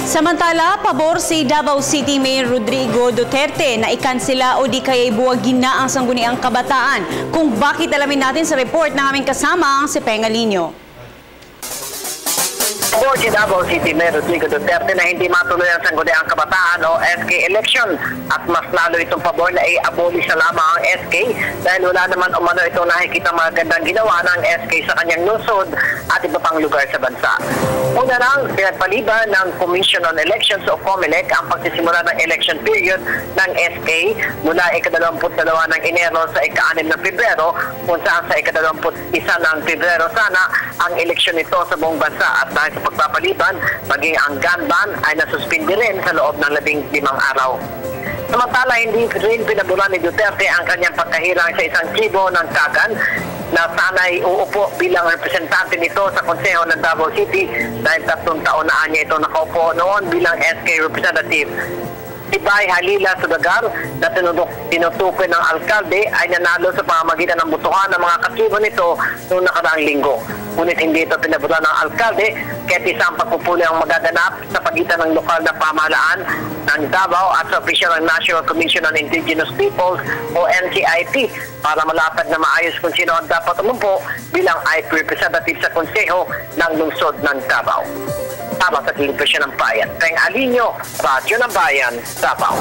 Samantala, pabor si Davao City Mayor Rodrigo Duterte na ikansela o di kaya ibuwagin na ang Sangguniang Kabataan. Kung bakit, alamin natin sa report ng aming kasama si Pengalino. Pabor si Davao City Mayor Rodrigo Duterte na hindi matuloy ang Sangguniang Kabataan o SK election at mas lalo itong pabor na i-abolish na lamang ang SK dahil wala naman umano itong nakikita magandang ginawa ng SK sa kanyang lungsod at iba pang lugar sa bansa. Una lang, pinagpaliban ng Commission on Elections o COMELEC ang pagsisimula ng election period ng SK mula ika-22 ng Enero sa ika-6 ng Pebrero kung saan sa ika-21 ng Pebrero sana ang eleksyon nito sa buong bansa at dahil sa pagpapaliban, maging ang gun ban ay nasuspindi rin sa loob ng 15 araw. Samantala, hindi rin pinabulan ni Duterte ang kanyang pagkahilang sa isang tribo ng Kagan na sana'y uupo bilang representante nito sa konseho ng Davao City dahil 3 taon na niya ito nakaupo noon bilang SK representative. Si Bay Halila Sudagar na tinutukoy ng alkalde ay nanalo sa pamamagitan ng butuhan ng mga katribo nito noong nakaraang linggo. Ngunit hindi ito pinabulan ng alkalde kahit isang pagpupuli ang magaganap sa pagitan ng lokal na pamahalaan ng Davao at sa opisyal ng National Commission on Indigenous Peoples o NCIP para malapad na maayos kung sino ang dapat umumpo bilang IP representative sa konseho ng lungsod ng Davao. Para sa Television ng Bayan, Pengalino, Radyo ng Bayan, Davao.